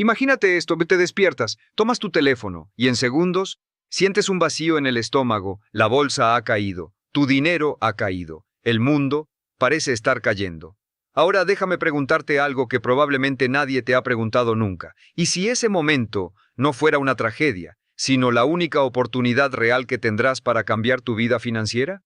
Imagínate esto, te despiertas, tomas tu teléfono y en segundos sientes un vacío en el estómago, la bolsa ha caído, tu dinero ha caído, el mundo parece estar cayendo. Ahora déjame preguntarte algo que probablemente nadie te ha preguntado nunca. ¿Y si ese momento no fuera una tragedia, sino la única oportunidad real que tendrás para cambiar tu vida financiera?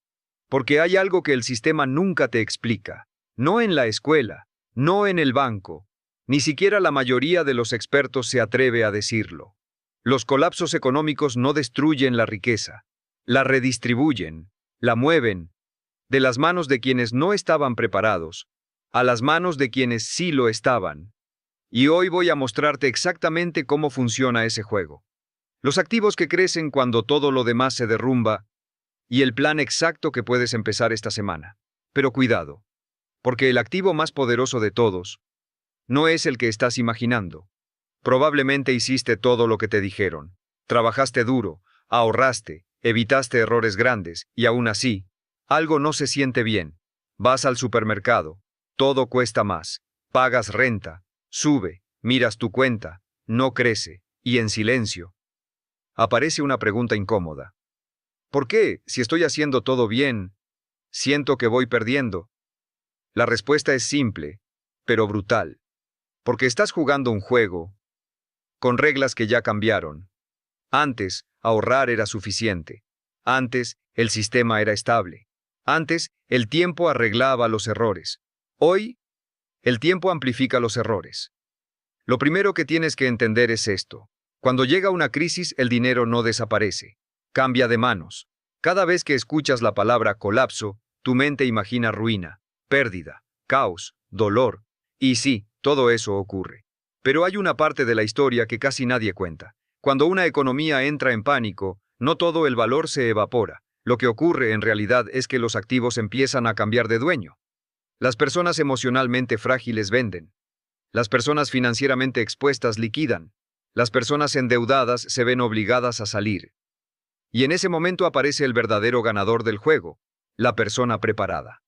Porque hay algo que el sistema nunca te explica. No en la escuela, no en el banco, ni siquiera la mayoría de los expertos se atreve a decirlo. Los colapsos económicos no destruyen la riqueza, la redistribuyen, la mueven, de las manos de quienes no estaban preparados, a las manos de quienes sí lo estaban. Y hoy voy a mostrarte exactamente cómo funciona ese juego. Los activos que crecen cuando todo lo demás se derrumba, y el plan exacto que puedes empezar esta semana. Pero cuidado, porque el activo más poderoso de todos no es el que estás imaginando. Probablemente hiciste todo lo que te dijeron. Trabajaste duro, ahorraste, evitaste errores grandes, y aún así, algo no se siente bien. Vas al supermercado, todo cuesta más, pagas renta, sube, miras tu cuenta, no crece, y en silencio aparece una pregunta incómoda. ¿Por qué, si estoy haciendo todo bien, siento que voy perdiendo? La respuesta es simple, pero brutal. Porque estás jugando un juego con reglas que ya cambiaron. Antes, ahorrar era suficiente. Antes, el sistema era estable. Antes, el tiempo arreglaba los errores. Hoy, el tiempo amplifica los errores. Lo primero que tienes que entender es esto. Cuando llega una crisis, el dinero no desaparece. Cambia de manos. Cada vez que escuchas la palabra colapso, tu mente imagina ruina, pérdida, caos, dolor. Y sí, todo eso ocurre. Pero hay una parte de la historia que casi nadie cuenta. Cuando una economía entra en pánico, no todo el valor se evapora. Lo que ocurre en realidad es que los activos empiezan a cambiar de dueño. Las personas emocionalmente frágiles venden. Las personas financieramente expuestas liquidan. Las personas endeudadas se ven obligadas a salir. Y en ese momento aparece el verdadero ganador del juego, la persona preparada.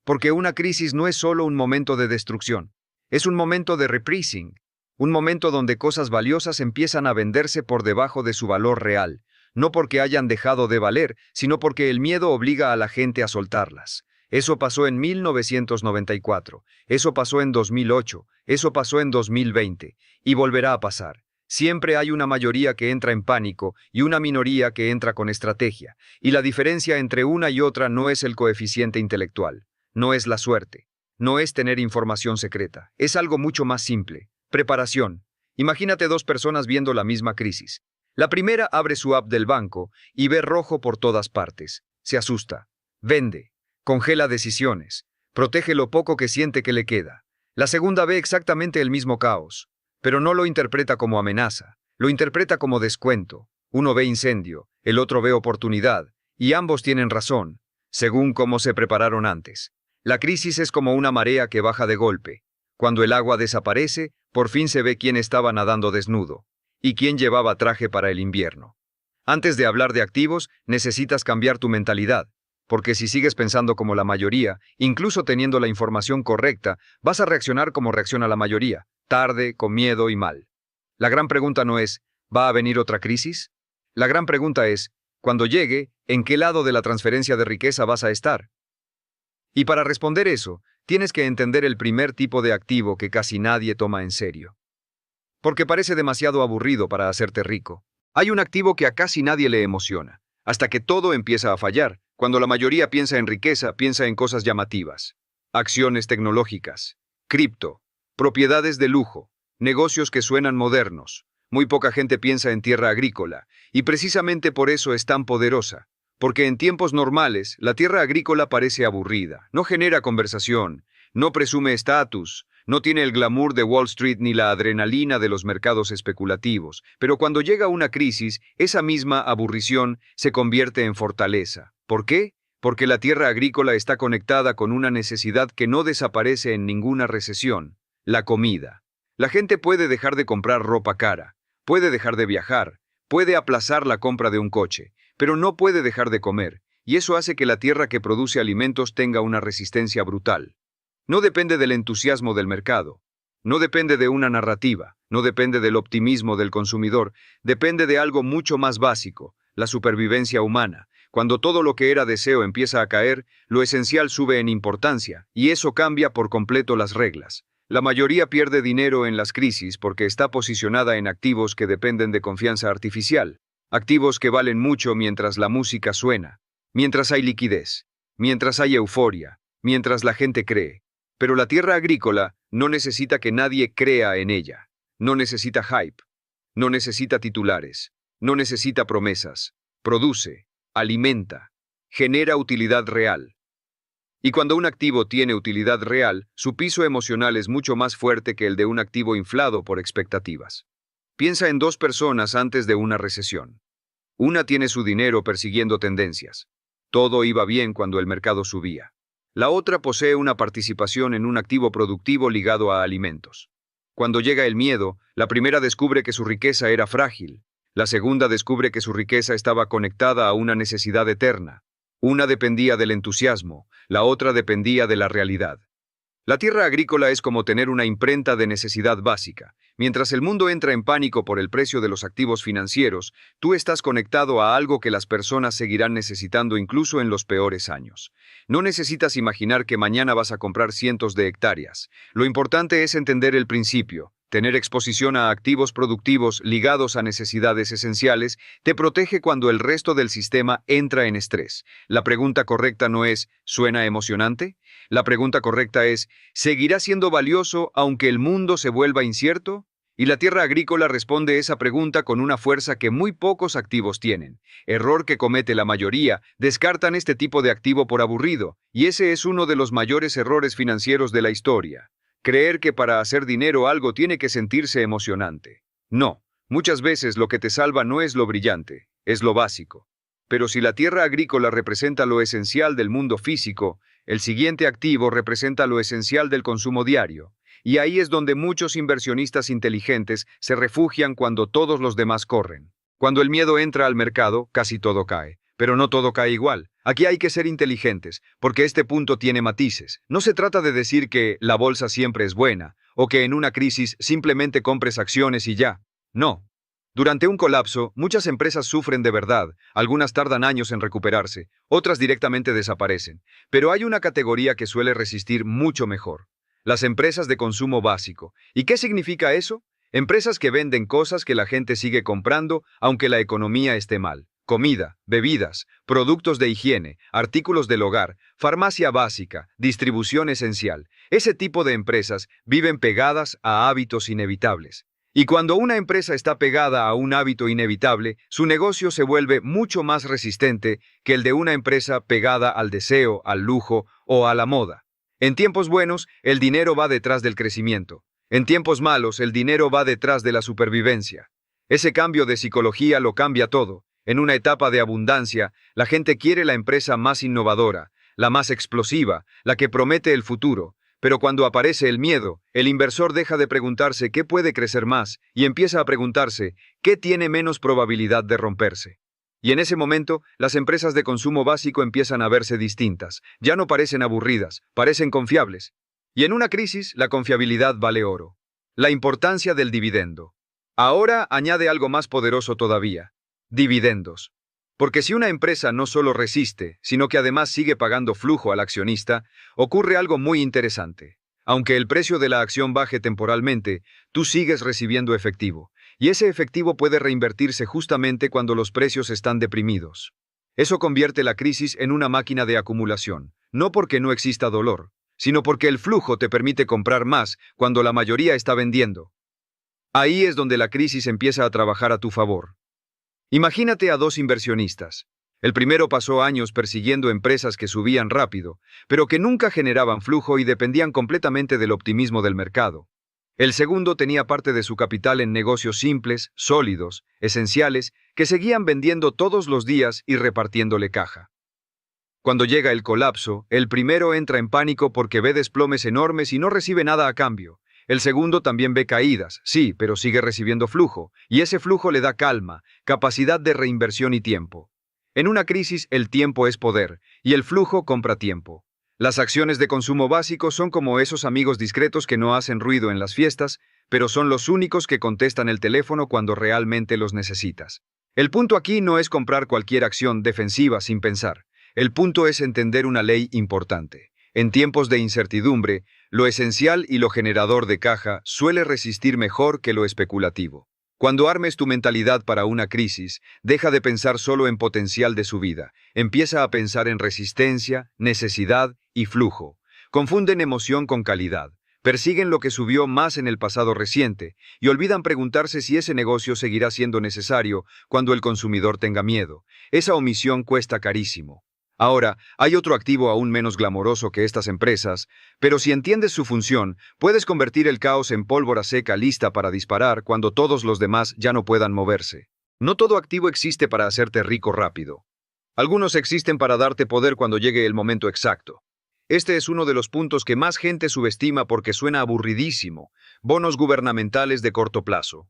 Porque una crisis no es solo un momento de destrucción, es un momento de repricing, un momento donde cosas valiosas empiezan a venderse por debajo de su valor real, no porque hayan dejado de valer, sino porque el miedo obliga a la gente a soltarlas. Eso pasó en 1994, eso pasó en 2008, eso pasó en 2020, y volverá a pasar. Siempre hay una mayoría que entra en pánico y una minoría que entra con estrategia, y la diferencia entre una y otra no es el coeficiente intelectual, no es la suerte, no es tener información secreta, es algo mucho más simple, preparación. Imagínate dos personas viendo la misma crisis. La primera abre su app del banco y ve rojo por todas partes, se asusta, vende, congela decisiones, protege lo poco que siente que le queda. La segunda ve exactamente el mismo caos, pero no lo interpreta como amenaza, lo interpreta como descuento. Uno ve incendio, el otro ve oportunidad, y ambos tienen razón, según cómo se prepararon antes. La crisis es como una marea que baja de golpe. Cuando el agua desaparece, por fin se ve quién estaba nadando desnudo, y quién llevaba traje para el invierno. Antes de hablar de activos, necesitas cambiar tu mentalidad, porque si sigues pensando como la mayoría, incluso teniendo la información correcta, vas a reaccionar como reacciona la mayoría, tarde, con miedo y mal. La gran pregunta no es, ¿va a venir otra crisis? La gran pregunta es, cuando llegue, ¿en qué lado de la transferencia de riqueza vas a estar? Y para responder eso, tienes que entender el primer tipo de activo que casi nadie toma en serio. Porque parece demasiado aburrido para hacerte rico. Hay un activo que a casi nadie le emociona, hasta que todo empieza a fallar. Cuando la mayoría piensa en riqueza, piensa en cosas llamativas. Acciones tecnológicas, cripto, propiedades de lujo, negocios que suenan modernos. Muy poca gente piensa en tierra agrícola, y precisamente por eso es tan poderosa. Porque en tiempos normales, la tierra agrícola parece aburrida, no genera conversación, no presume estatus, no tiene el glamour de Wall Street ni la adrenalina de los mercados especulativos. Pero cuando llega una crisis, esa misma aburrición se convierte en fortaleza. ¿Por qué? Porque la tierra agrícola está conectada con una necesidad que no desaparece en ninguna recesión: la comida. La gente puede dejar de comprar ropa cara, puede dejar de viajar, puede aplazar la compra de un coche, pero no puede dejar de comer, y eso hace que la tierra que produce alimentos tenga una resistencia brutal. No depende del entusiasmo del mercado, no depende de una narrativa, no depende del optimismo del consumidor, depende de algo mucho más básico, la supervivencia humana. Cuando todo lo que era deseo empieza a caer, lo esencial sube en importancia, y eso cambia por completo las reglas. La mayoría pierde dinero en las crisis porque está posicionada en activos que dependen de confianza artificial, activos que valen mucho mientras la música suena, mientras hay liquidez, mientras hay euforia, mientras la gente cree. Pero la tierra agrícola no necesita que nadie crea en ella. No necesita hype, no necesita titulares, no necesita promesas. Produce, alimenta, genera utilidad real. Y cuando un activo tiene utilidad real, su piso emocional es mucho más fuerte que el de un activo inflado por expectativas. Piensa en dos personas antes de una recesión. Una tiene su dinero persiguiendo tendencias. Todo iba bien cuando el mercado subía. La otra posee una participación en un activo productivo ligado a alimentos. Cuando llega el miedo, la primera descubre que su riqueza era frágil. La segunda descubre que su riqueza estaba conectada a una necesidad eterna. Una dependía del entusiasmo, la otra dependía de la realidad. La tierra agrícola es como tener una imprenta de necesidad básica. Mientras el mundo entra en pánico por el precio de los activos financieros, tú estás conectado a algo que las personas seguirán necesitando incluso en los peores años. No necesitas imaginar que mañana vas a comprar cientos de hectáreas. Lo importante es entender el principio. Tener exposición a activos productivos ligados a necesidades esenciales te protege cuando el resto del sistema entra en estrés. La pregunta correcta no es ¿suena emocionante? La pregunta correcta es ¿seguirá siendo valioso aunque el mundo se vuelva incierto? Y la tierra agrícola responde esa pregunta con una fuerza que muy pocos activos tienen. Error que comete la mayoría, descartan este tipo de activo por aburrido, y ese es uno de los mayores errores financieros de la historia. Creer que para hacer dinero algo tiene que sentirse emocionante. No, muchas veces lo que te salva no es lo brillante, es lo básico. Pero si la tierra agrícola representa lo esencial del mundo físico, el siguiente activo representa lo esencial del consumo diario. Y ahí es donde muchos inversionistas inteligentes se refugian cuando todos los demás corren. Cuando el miedo entra al mercado, casi todo cae. Pero no todo cae igual. Aquí hay que ser inteligentes, porque este punto tiene matices. No se trata de decir que la bolsa siempre es buena, o que en una crisis simplemente compres acciones y ya. No. Durante un colapso, muchas empresas sufren de verdad, algunas tardan años en recuperarse, otras directamente desaparecen. Pero hay una categoría que suele resistir mucho mejor. Las empresas de consumo básico. ¿Y qué significa eso? Empresas que venden cosas que la gente sigue comprando, aunque la economía esté mal. Comida, bebidas, productos de higiene, artículos del hogar, farmacia básica, distribución esencial. Ese tipo de empresas viven pegadas a hábitos inevitables. Y cuando una empresa está pegada a un hábito inevitable, su negocio se vuelve mucho más resistente que el de una empresa pegada al deseo, al lujo o a la moda. En tiempos buenos, el dinero va detrás del crecimiento. En tiempos malos, el dinero va detrás de la supervivencia. Ese cambio de psicología lo cambia todo. En una etapa de abundancia, la gente quiere la empresa más innovadora, la más explosiva, la que promete el futuro. Pero cuando aparece el miedo, el inversor deja de preguntarse qué puede crecer más y empieza a preguntarse qué tiene menos probabilidad de romperse. Y en ese momento, las empresas de consumo básico empiezan a verse distintas. Ya no parecen aburridas, parecen confiables. Y en una crisis, la confiabilidad vale oro. La importancia del dividendo. Ahora añade algo más poderoso todavía. Dividendos. Porque si una empresa no solo resiste, sino que además sigue pagando flujo al accionista, ocurre algo muy interesante. Aunque el precio de la acción baje temporalmente, tú sigues recibiendo efectivo. Y ese efectivo puede reinvertirse justamente cuando los precios están deprimidos. Eso convierte la crisis en una máquina de acumulación, no porque no exista dolor, sino porque el flujo te permite comprar más cuando la mayoría está vendiendo. Ahí es donde la crisis empieza a trabajar a tu favor. Imagínate a dos inversionistas. El primero pasó años persiguiendo empresas que subían rápido, pero que nunca generaban flujo y dependían completamente del optimismo del mercado. El segundo tenía parte de su capital en negocios simples, sólidos, esenciales, que seguían vendiendo todos los días y repartiéndole caja. Cuando llega el colapso, el primero entra en pánico porque ve desplomes enormes y no recibe nada a cambio. El segundo también ve caídas, sí, pero sigue recibiendo flujo, y ese flujo le da calma, capacidad de reinversión y tiempo. En una crisis, el tiempo es poder, y el flujo compra tiempo. Las acciones de consumo básico son como esos amigos discretos que no hacen ruido en las fiestas, pero son los únicos que contestan el teléfono cuando realmente los necesitas. El punto aquí no es comprar cualquier acción defensiva sin pensar. El punto es entender una ley importante. En tiempos de incertidumbre, lo esencial y lo generador de caja suele resistir mejor que lo especulativo. Cuando armes tu mentalidad para una crisis, deja de pensar solo en potencial de subida. Empieza a pensar en resistencia, necesidad y flujo. Confunden emoción con calidad. Persiguen lo que subió más en el pasado reciente y olvidan preguntarse si ese negocio seguirá siendo necesario cuando el consumidor tenga miedo. Esa omisión cuesta carísimo. Ahora, hay otro activo aún menos glamoroso que estas empresas, pero si entiendes su función, puedes convertir el caos en pólvora seca lista para disparar cuando todos los demás ya no puedan moverse. No todo activo existe para hacerte rico rápido. Algunos existen para darte poder cuando llegue el momento exacto. Este es uno de los puntos que más gente subestima porque suena aburridísimo. Bonos gubernamentales de corto plazo.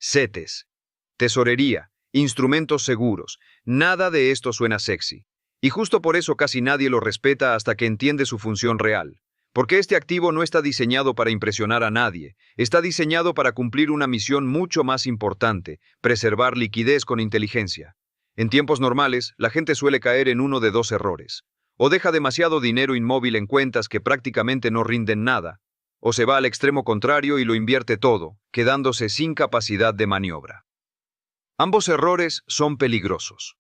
CETES. Tesorería. Instrumentos seguros. Nada de esto suena sexy. Y justo por eso casi nadie lo respeta hasta que entiende su función real. Porque este activo no está diseñado para impresionar a nadie. Está diseñado para cumplir una misión mucho más importante: preservar liquidez con inteligencia. En tiempos normales, la gente suele caer en uno de dos errores. O deja demasiado dinero inmóvil en cuentas que prácticamente no rinden nada, o se va al extremo contrario y lo invierte todo, quedándose sin capacidad de maniobra. Ambos errores son peligrosos.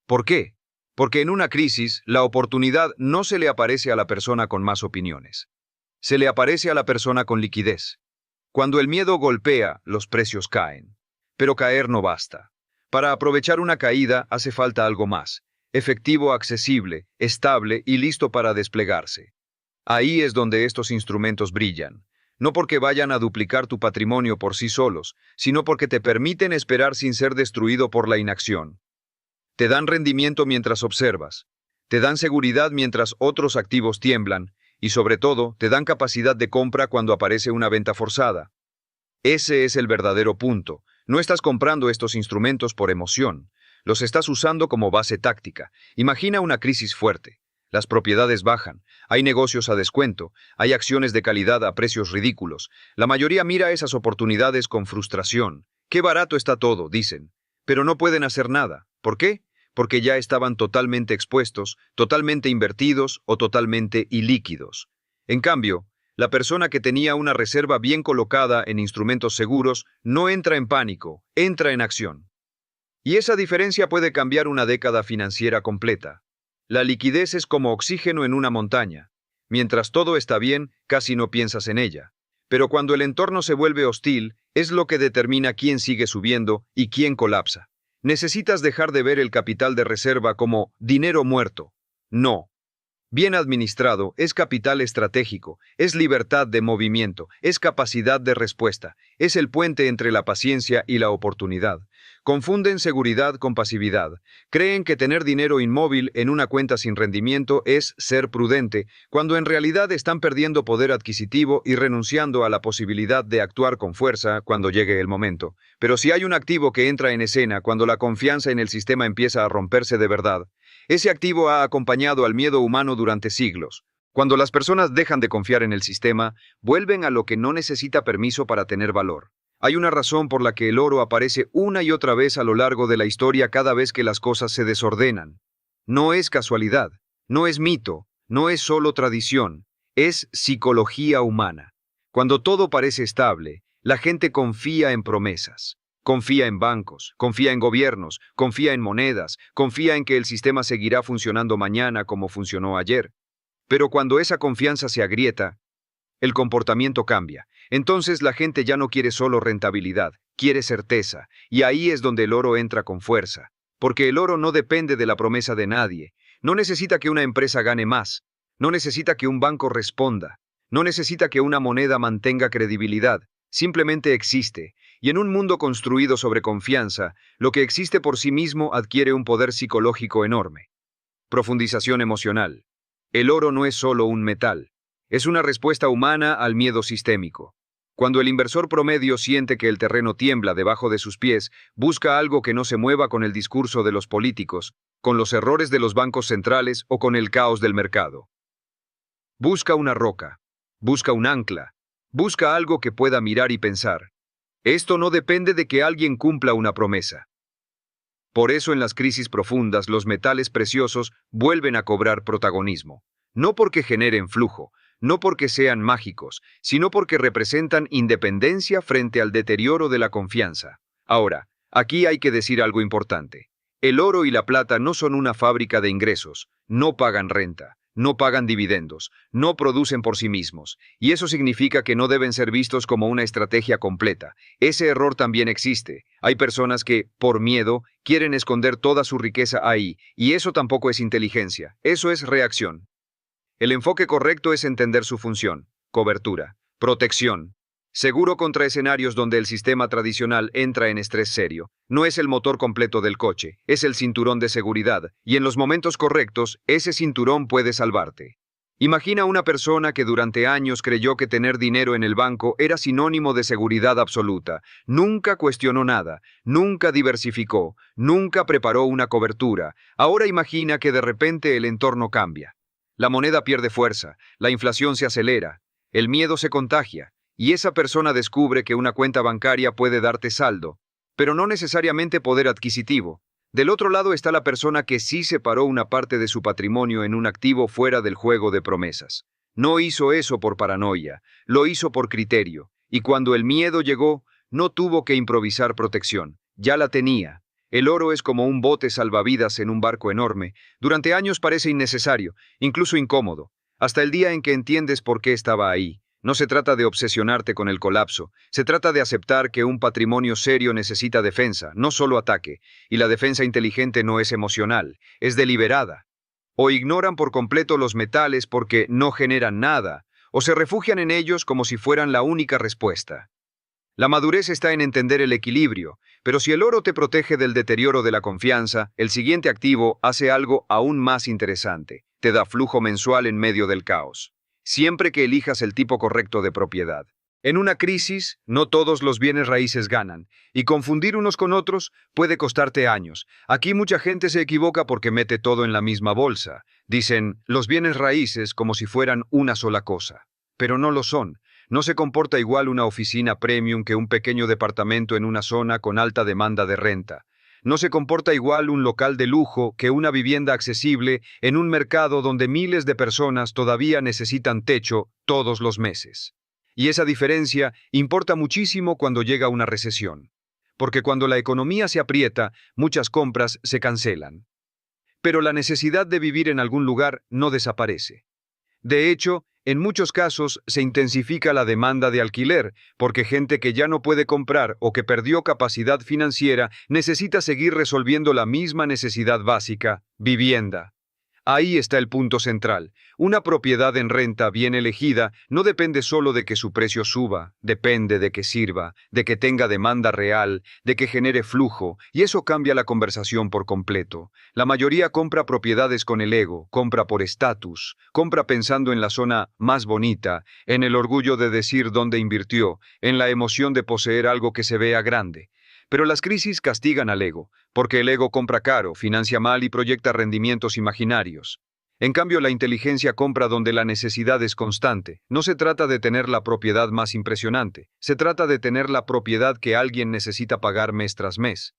¿Por qué? Porque en una crisis, la oportunidad no se le aparece a la persona con más opiniones. Se le aparece a la persona con liquidez. Cuando el miedo golpea, los precios caen. Pero caer no basta. Para aprovechar una caída hace falta algo más: efectivo accesible, estable y listo para desplegarse. Ahí es donde estos instrumentos brillan. No porque vayan a duplicar tu patrimonio por sí solos, sino porque te permiten esperar sin ser destruido por la inacción. Te dan rendimiento mientras observas, te dan seguridad mientras otros activos tiemblan, y sobre todo, te dan capacidad de compra cuando aparece una venta forzada. Ese es el verdadero punto. No estás comprando estos instrumentos por emoción. Los estás usando como base táctica. Imagina una crisis fuerte. Las propiedades bajan, hay negocios a descuento, hay acciones de calidad a precios ridículos. La mayoría mira esas oportunidades con frustración. ¡Qué barato está todo!, dicen. Pero no pueden hacer nada. ¿Por qué? Porque ya estaban totalmente expuestos, totalmente invertidos o totalmente ilíquidos. En cambio, la persona que tenía una reserva bien colocada en instrumentos seguros no entra en pánico, entra en acción. Y esa diferencia puede cambiar una década financiera completa. La liquidez es como oxígeno en una montaña. Mientras todo está bien, casi no piensas en ella. Pero cuando el entorno se vuelve hostil, es lo que determina quién sigue subiendo y quién colapsa. Necesitas dejar de ver el capital de reserva como dinero muerto. No. Bien administrado, es capital estratégico, es libertad de movimiento, es capacidad de respuesta, es el puente entre la paciencia y la oportunidad. Confunden seguridad con pasividad. Creen que tener dinero inmóvil en una cuenta sin rendimiento es ser prudente, cuando en realidad están perdiendo poder adquisitivo y renunciando a la posibilidad de actuar con fuerza cuando llegue el momento. Pero si hay un activo que entra en escena cuando la confianza en el sistema empieza a romperse de verdad, ese activo ha acompañado al miedo humano durante siglos. Cuando las personas dejan de confiar en el sistema, vuelven a lo que no necesita permiso para tener valor. Hay una razón por la que el oro aparece una y otra vez a lo largo de la historia cada vez que las cosas se desordenan. No es casualidad, no es mito, no es solo tradición, es psicología humana. Cuando todo parece estable, la gente confía en promesas. Confía en bancos, confía en gobiernos, confía en monedas, confía en que el sistema seguirá funcionando mañana como funcionó ayer. Pero cuando esa confianza se agrieta, el comportamiento cambia. Entonces la gente ya no quiere solo rentabilidad, quiere certeza, y ahí es donde el oro entra con fuerza. Porque el oro no depende de la promesa de nadie, no necesita que una empresa gane más, no necesita que un banco responda, no necesita que una moneda mantenga credibilidad, simplemente existe, y en un mundo construido sobre confianza, lo que existe por sí mismo adquiere un poder psicológico enorme. Profundización emocional. El oro no es solo un metal. Es una respuesta humana al miedo sistémico. Cuando el inversor promedio siente que el terreno tiembla debajo de sus pies, busca algo que no se mueva con el discurso de los políticos, con los errores de los bancos centrales o con el caos del mercado. Busca una roca, busca un ancla, Busca algo que pueda mirar y pensar. Esto no depende de que alguien cumpla una promesa. Por eso en las crisis profundas los metales preciosos vuelven a cobrar protagonismo. No porque generen flujo, no porque sean mágicos, sino porque representan independencia frente al deterioro de la confianza. Ahora, aquí hay que decir algo importante. El oro y la plata no son una fábrica de ingresos, no pagan renta, no pagan dividendos, no producen por sí mismos, y eso significa que no deben ser vistos como una estrategia completa. Ese error también existe. Hay personas que, por miedo, quieren esconder toda su riqueza ahí, y eso tampoco es inteligencia, eso es reacción. El enfoque correcto es entender su función: cobertura, protección. Seguro contra escenarios donde el sistema tradicional entra en estrés serio. No es el motor completo del coche, es el cinturón de seguridad, y en los momentos correctos, ese cinturón puede salvarte. Imagina una persona que durante años creyó que tener dinero en el banco era sinónimo de seguridad absoluta. Nunca cuestionó nada, nunca diversificó, nunca preparó una cobertura. Ahora imagina que de repente el entorno cambia. La moneda pierde fuerza, la inflación se acelera, el miedo se contagia, y esa persona descubre que una cuenta bancaria puede darte saldo, pero no necesariamente poder adquisitivo. Del otro lado está la persona que sí separó una parte de su patrimonio en un activo fuera del juego de promesas. No hizo eso por paranoia, lo hizo por criterio, y cuando el miedo llegó, no tuvo que improvisar protección, ya la tenía. El oro es como un bote salvavidas en un barco enorme. Durante años parece innecesario, incluso incómodo, hasta el día en que entiendes por qué estaba ahí. No se trata de obsesionarte con el colapso, se trata de aceptar que un patrimonio serio necesita defensa, no solo ataque, y la defensa inteligente no es emocional, es deliberada. O ignoran por completo los metales porque no generan nada, o se refugian en ellos como si fueran la única respuesta. La madurez está en entender el equilibrio, pero si el oro te protege del deterioro de la confianza, el siguiente activo hace algo aún más interesante: te da flujo mensual en medio del caos, siempre que elijas el tipo correcto de propiedad. En una crisis, no todos los bienes raíces ganan, y confundir unos con otros puede costarte años. Aquí mucha gente se equivoca porque mete todo en la misma bolsa. Dicen los bienes raíces como si fueran una sola cosa, pero no lo son. No se comporta igual una oficina premium que un pequeño departamento en una zona con alta demanda de renta. No se comporta igual un local de lujo que una vivienda accesible en un mercado donde miles de personas todavía necesitan techo todos los meses. Y esa diferencia importa muchísimo cuando llega una recesión. Porque cuando la economía se aprieta, muchas compras se cancelan. Pero la necesidad de vivir en algún lugar no desaparece. De hecho, en muchos casos se intensifica la demanda de alquiler, porque gente que ya no puede comprar o que perdió capacidad financiera necesita seguir resolviendo la misma necesidad básica: vivienda. Ahí está el punto central. Una propiedad en renta bien elegida no depende solo de que su precio suba, depende de que sirva, de que tenga demanda real, de que genere flujo, y eso cambia la conversación por completo. La mayoría compra propiedades con el ego, compra por estatus, compra pensando en la zona más bonita, en el orgullo de decir dónde invirtió, en la emoción de poseer algo que se vea grande. Pero las crisis castigan al ego, porque el ego compra caro, financia mal y proyecta rendimientos imaginarios. En cambio, la inteligencia compra donde la necesidad es constante. No se trata de tener la propiedad más impresionante, se trata de tener la propiedad que alguien necesita pagar mes tras mes.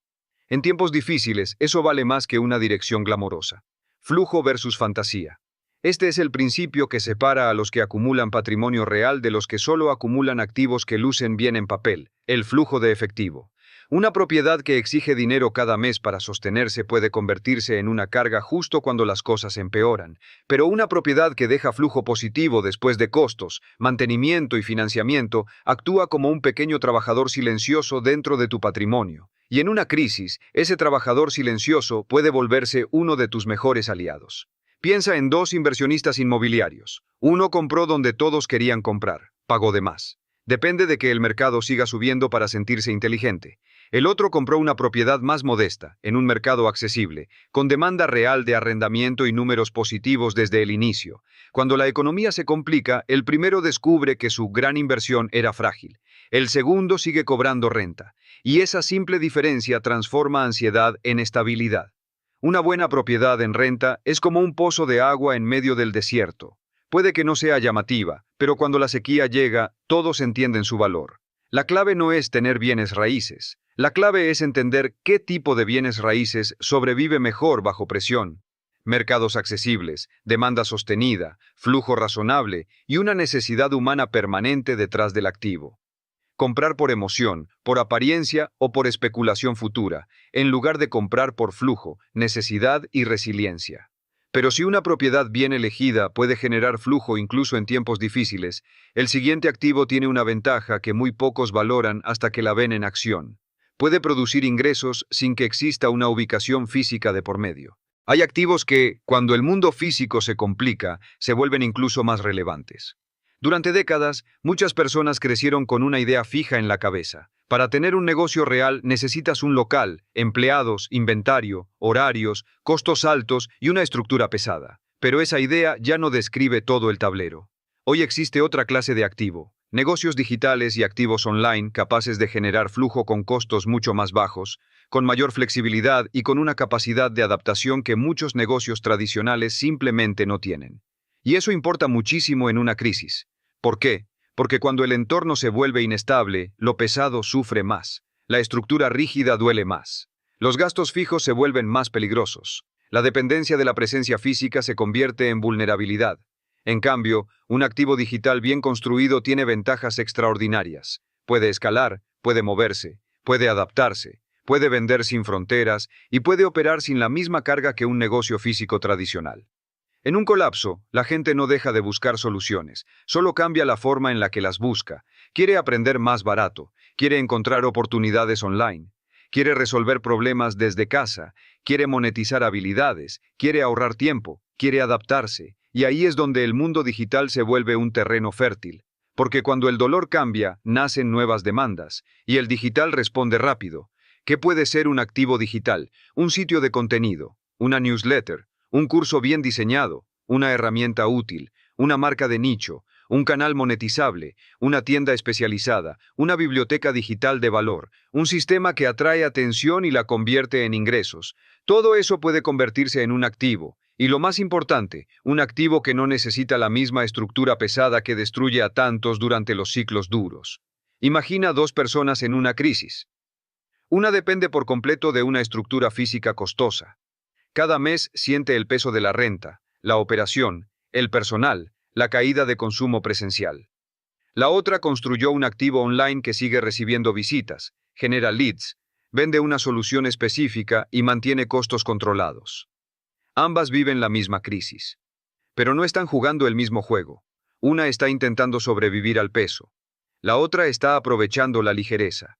En tiempos difíciles, eso vale más que una dirección glamorosa. Flujo versus fantasía. Este es el principio que separa a los que acumulan patrimonio real de los que solo acumulan activos que lucen bien en papel: el flujo de efectivo. Una propiedad que exige dinero cada mes para sostenerse puede convertirse en una carga justo cuando las cosas empeoran, pero una propiedad que deja flujo positivo después de costos, mantenimiento y financiamiento actúa como un pequeño trabajador silencioso dentro de tu patrimonio. Y en una crisis, ese trabajador silencioso puede volverse uno de tus mejores aliados. Piensa en dos inversionistas inmobiliarios. Uno compró donde todos querían comprar, pagó de más. Depende de que el mercado siga subiendo para sentirse inteligente. El otro compró una propiedad más modesta, en un mercado accesible, con demanda real de arrendamiento y números positivos desde el inicio. Cuando la economía se complica, el primero descubre que su gran inversión era frágil. El segundo sigue cobrando renta. Y esa simple diferencia transforma ansiedad en estabilidad. Una buena propiedad en renta es como un pozo de agua en medio del desierto. Puede que no sea llamativa, pero cuando la sequía llega, todos entienden su valor. La clave no es tener bienes raíces. La clave es entender qué tipo de bienes raíces sobrevive mejor bajo presión. Mercados accesibles, demanda sostenida, flujo razonable y una necesidad humana permanente detrás del activo. Comprar por emoción, por apariencia o por especulación futura, en lugar de comprar por flujo, necesidad y resiliencia. Pero si una propiedad bien elegida puede generar flujo incluso en tiempos difíciles, el siguiente activo tiene una ventaja que muy pocos valoran hasta que la ven en acción. Puede producir ingresos sin que exista una ubicación física de por medio. Hay activos que, cuando el mundo físico se complica, se vuelven incluso más relevantes. Durante décadas, muchas personas crecieron con una idea fija en la cabeza. Para tener un negocio real necesitas un local, empleados, inventario, horarios, costos altos y una estructura pesada. Pero esa idea ya no describe todo el tablero. Hoy existe otra clase de activo, negocios digitales y activos online capaces de generar flujo con costos mucho más bajos, con mayor flexibilidad y con una capacidad de adaptación que muchos negocios tradicionales simplemente no tienen. Y eso importa muchísimo en una crisis. ¿Por qué? Porque cuando el entorno se vuelve inestable, lo pesado sufre más. La estructura rígida duele más. Los gastos fijos se vuelven más peligrosos. La dependencia de la presencia física se convierte en vulnerabilidad. En cambio, un activo digital bien construido tiene ventajas extraordinarias. Puede escalar, puede moverse, puede adaptarse, puede vender sin fronteras y puede operar sin la misma carga que un negocio físico tradicional. En un colapso, la gente no deja de buscar soluciones, solo cambia la forma en la que las busca. Quiere aprender más barato, quiere encontrar oportunidades online, quiere resolver problemas desde casa, quiere monetizar habilidades, quiere ahorrar tiempo, quiere adaptarse, y ahí es donde el mundo digital se vuelve un terreno fértil. Porque cuando el dolor cambia, nacen nuevas demandas, y el digital responde rápido. ¿Qué puede ser un activo digital? Un sitio de contenido, una newsletter, un curso bien diseñado, una herramienta útil, una marca de nicho, un canal monetizable, una tienda especializada, una biblioteca digital de valor, un sistema que atrae atención y la convierte en ingresos. Todo eso puede convertirse en un activo. Y lo más importante, un activo que no necesita la misma estructura pesada que destruye a tantos durante los ciclos duros. Imagina dos personas en una crisis. Una depende por completo de una estructura física costosa. Cada mes siente el peso de la renta, la operación, el personal, la caída de consumo presencial. La otra construyó un activo online que sigue recibiendo visitas, genera leads, vende una solución específica y mantiene costos controlados. Ambas viven la misma crisis. Pero no están jugando el mismo juego. Una está intentando sobrevivir al peso. La otra está aprovechando la ligereza.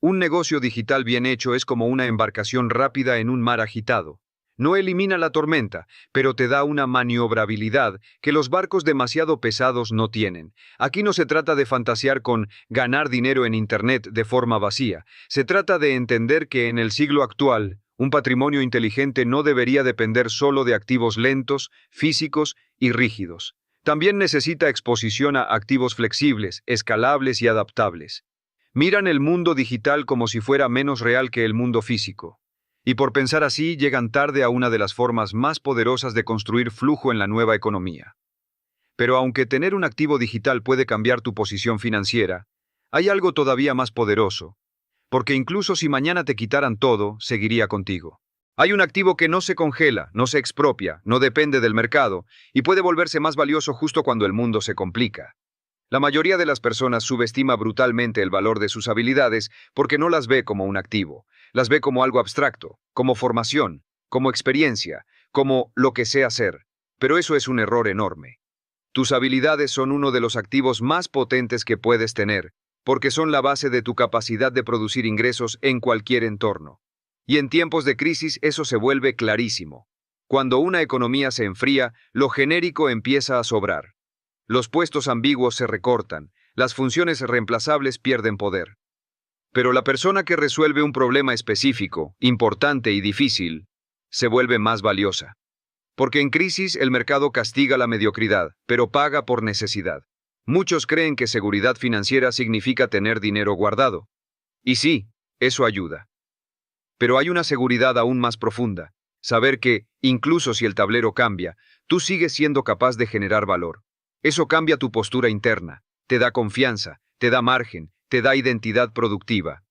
Un negocio digital bien hecho es como una embarcación rápida en un mar agitado. No elimina la tormenta, pero te da una maniobrabilidad que los barcos demasiado pesados no tienen. Aquí no se trata de fantasear con ganar dinero en Internet de forma vacía. Se trata de entender que en el siglo actual, un patrimonio inteligente no debería depender solo de activos lentos, físicos y rígidos. También necesita exposición a activos flexibles, escalables y adaptables. Miran el mundo digital como si fuera menos real que el mundo físico. Y por pensar así, llegan tarde a una de las formas más poderosas de construir flujo en la nueva economía. Pero aunque tener un activo digital puede cambiar tu posición financiera, hay algo todavía más poderoso, porque incluso si mañana te quitaran todo, seguiría contigo. Hay un activo que no se congela, no se expropia, no depende del mercado, y puede volverse más valioso justo cuando el mundo se complica. La mayoría de las personas subestima brutalmente el valor de sus habilidades porque no las ve como un activo. Las ve como algo abstracto, como formación, como experiencia, como lo que sé hacer. Pero eso es un error enorme. Tus habilidades son uno de los activos más potentes que puedes tener, porque son la base de tu capacidad de producir ingresos en cualquier entorno. Y en tiempos de crisis eso se vuelve clarísimo. Cuando una economía se enfría, lo genérico empieza a sobrar. Los puestos ambiguos se recortan, las funciones reemplazables pierden poder. Pero la persona que resuelve un problema específico, importante y difícil, se vuelve más valiosa. Porque en crisis el mercado castiga la mediocridad, pero paga por necesidad. Muchos creen que seguridad financiera significa tener dinero guardado. Y sí, eso ayuda. Pero hay una seguridad aún más profunda. Saber que, incluso si el tablero cambia, tú sigues siendo capaz de generar valor. Eso cambia tu postura interna, te da confianza, te da margen, te da identidad productiva.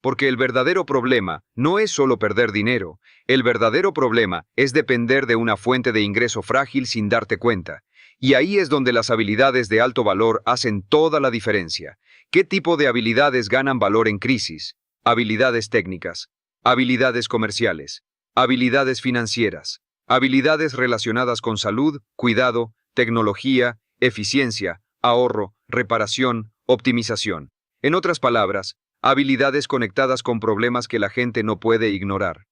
Porque el verdadero problema no es solo perder dinero, el verdadero problema es depender de una fuente de ingreso frágil sin darte cuenta. Y ahí es donde las habilidades de alto valor hacen toda la diferencia. ¿Qué tipo de habilidades ganan valor en crisis? Habilidades técnicas, habilidades comerciales, habilidades financieras, habilidades relacionadas con salud, cuidado, tecnología, eficiencia, ahorro, reparación, optimización. En otras palabras, habilidades conectadas con problemas que la gente no puede ignorar.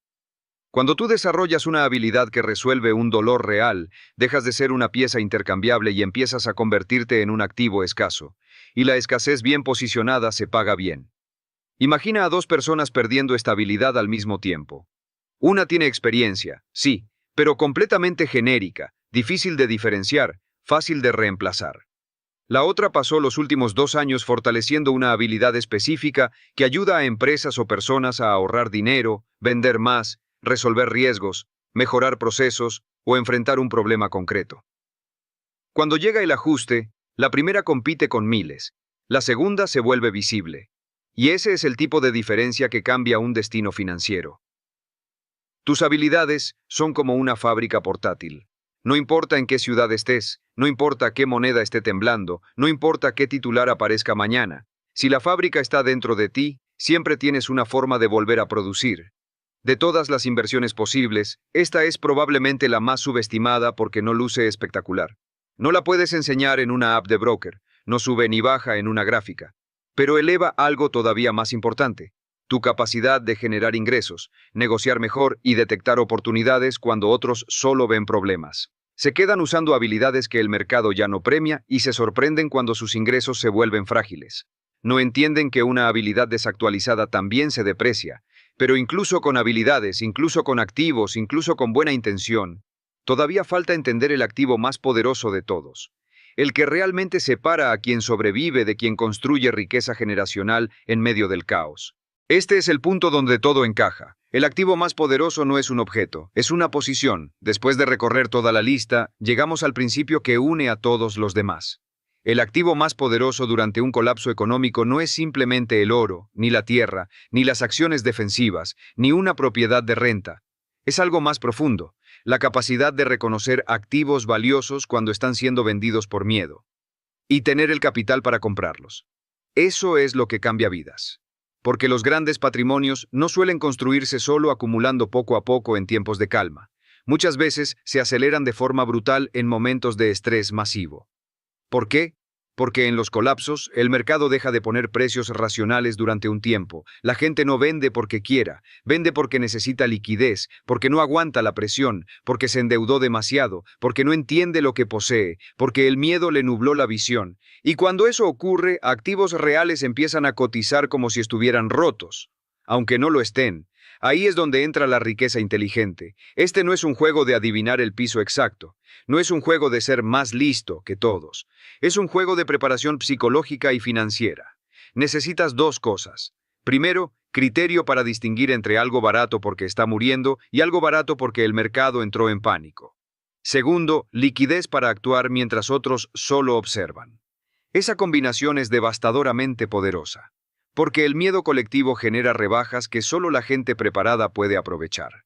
Cuando tú desarrollas una habilidad que resuelve un dolor real, dejas de ser una pieza intercambiable y empiezas a convertirte en un activo escaso. Y la escasez bien posicionada se paga bien. Imagina a dos personas perdiendo esta habilidad al mismo tiempo. Una tiene experiencia, sí, pero completamente genérica, difícil de diferenciar, fácil de reemplazar. La otra pasó los últimos 2 años fortaleciendo una habilidad específica que ayuda a empresas o personas a ahorrar dinero, vender más, resolver riesgos, mejorar procesos o enfrentar un problema concreto. Cuando llega el ajuste, la primera compite con miles, la segunda se vuelve visible. Y ese es el tipo de diferencia que cambia un destino financiero. Tus habilidades son como una fábrica portátil. No importa en qué ciudad estés, no importa qué moneda esté temblando, no importa qué titular aparezca mañana. Si la fábrica está dentro de ti, siempre tienes una forma de volver a producir. De todas las inversiones posibles, esta es probablemente la más subestimada porque no luce espectacular. No la puedes enseñar en una app de broker, no sube ni baja en una gráfica. Pero eleva algo todavía más importante: tu capacidad de generar ingresos, negociar mejor y detectar oportunidades cuando otros solo ven problemas. Se quedan usando habilidades que el mercado ya no premia y se sorprenden cuando sus ingresos se vuelven frágiles. No entienden que una habilidad desactualizada también se deprecia, pero incluso con habilidades, incluso con activos, incluso con buena intención, todavía falta entender el activo más poderoso de todos. El que realmente separa a quien sobrevive de quien construye riqueza generacional en medio del caos. Este es el punto donde todo encaja. El activo más poderoso no es un objeto, es una posición. Después de recorrer toda la lista, llegamos al principio que une a todos los demás. El activo más poderoso durante un colapso económico no es simplemente el oro, ni la tierra, ni las acciones defensivas, ni una propiedad de renta. Es algo más profundo: la capacidad de reconocer activos valiosos cuando están siendo vendidos por miedo y tener el capital para comprarlos. Eso es lo que cambia vidas. Porque los grandes patrimonios no suelen construirse solo acumulando poco a poco en tiempos de calma. Muchas veces se aceleran de forma brutal en momentos de estrés masivo. ¿Por qué? Porque en los colapsos, el mercado deja de poner precios racionales durante un tiempo. La gente no vende porque quiera, vende porque necesita liquidez, porque no aguanta la presión, porque se endeudó demasiado, porque no entiende lo que posee, porque el miedo le nubló la visión. Y cuando eso ocurre, activos reales empiezan a cotizar como si estuvieran rotos, aunque no lo estén. Ahí es donde entra la riqueza inteligente. Este no es un juego de adivinar el piso exacto. No es un juego de ser más listo que todos. Es un juego de preparación psicológica y financiera. Necesitas 2 cosas. Primero, criterio para distinguir entre algo barato porque está muriendo y algo barato porque el mercado entró en pánico. Segundo, liquidez para actuar mientras otros solo observan. Esa combinación es devastadoramente poderosa, porque el miedo colectivo genera rebajas que solo la gente preparada puede aprovechar.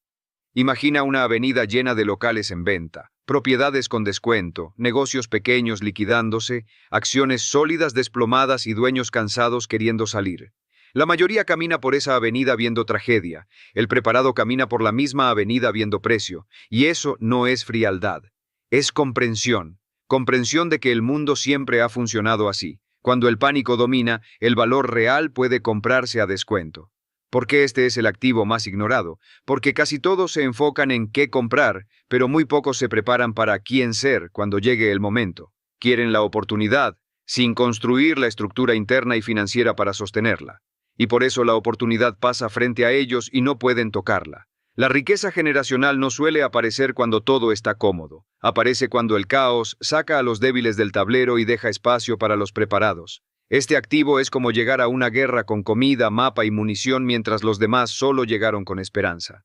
Imagina una avenida llena de locales en venta, propiedades con descuento, negocios pequeños liquidándose, acciones sólidas desplomadas y dueños cansados queriendo salir. La mayoría camina por esa avenida viendo tragedia, el preparado camina por la misma avenida viendo precio, y eso no es frialdad, es comprensión. Comprensión de que el mundo siempre ha funcionado así. Cuando el pánico domina, el valor real puede comprarse a descuento. ¿Por qué este es el activo más ignorado? Porque casi todos se enfocan en qué comprar, pero muy pocos se preparan para quién ser cuando llegue el momento. Quieren la oportunidad, sin construir la estructura interna y financiera para sostenerla. Y por eso la oportunidad pasa frente a ellos y no pueden tocarla. La riqueza generacional no suele aparecer cuando todo está cómodo. Aparece cuando el caos saca a los débiles del tablero y deja espacio para los preparados. Este activo es como llegar a una guerra con comida, mapa y munición mientras los demás solo llegaron con esperanza.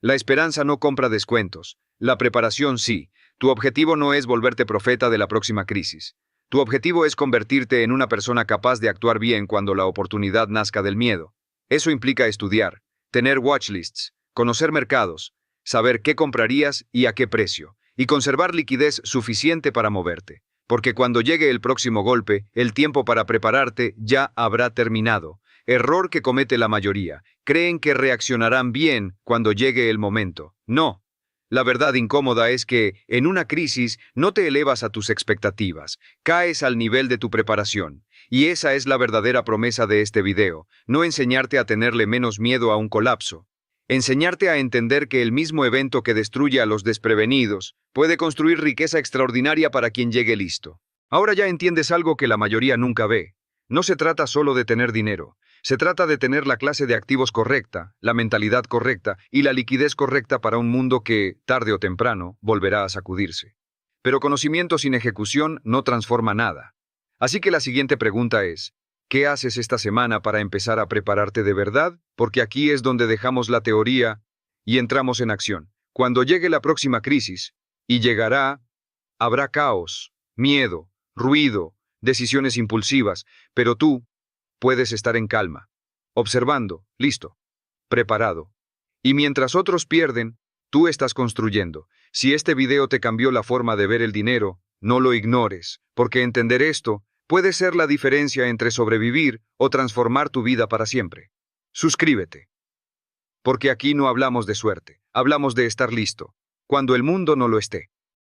La esperanza no compra descuentos. La preparación sí. Tu objetivo no es volverte profeta de la próxima crisis. Tu objetivo es convertirte en una persona capaz de actuar bien cuando la oportunidad nazca del miedo. Eso implica estudiar, tener watchlists, conocer mercados, saber qué comprarías y a qué precio, y conservar liquidez suficiente para moverte. Porque cuando llegue el próximo golpe, el tiempo para prepararte ya habrá terminado. Error que comete la mayoría. Creen que reaccionarán bien cuando llegue el momento. No. La verdad incómoda es que, en una crisis, no te elevas a tus expectativas, caes al nivel de tu preparación. Y esa es la verdadera promesa de este video, no enseñarte a tenerle menos miedo a un colapso. Enseñarte a entender que el mismo evento que destruye a los desprevenidos puede construir riqueza extraordinaria para quien llegue listo. Ahora ya entiendes algo que la mayoría nunca ve. No se trata solo de tener dinero. Se trata de tener la clase de activos correcta, la mentalidad correcta y la liquidez correcta para un mundo que, tarde o temprano, volverá a sacudirse. Pero conocimiento sin ejecución no transforma nada. Así que la siguiente pregunta es, ¿qué haces esta semana para empezar a prepararte de verdad? Porque aquí es donde dejamos la teoría y entramos en acción. Cuando llegue la próxima crisis, y llegará, habrá caos, miedo, ruido, decisiones impulsivas, pero tú puedes estar en calma, observando, listo, preparado. Y mientras otros pierden, tú estás construyendo. Si este video te cambió la forma de ver el dinero, no lo ignores, porque entender esto puede ser la diferencia entre sobrevivir o transformar tu vida para siempre. Suscríbete. Porque aquí no hablamos de suerte, hablamos de estar listo, cuando el mundo no lo esté.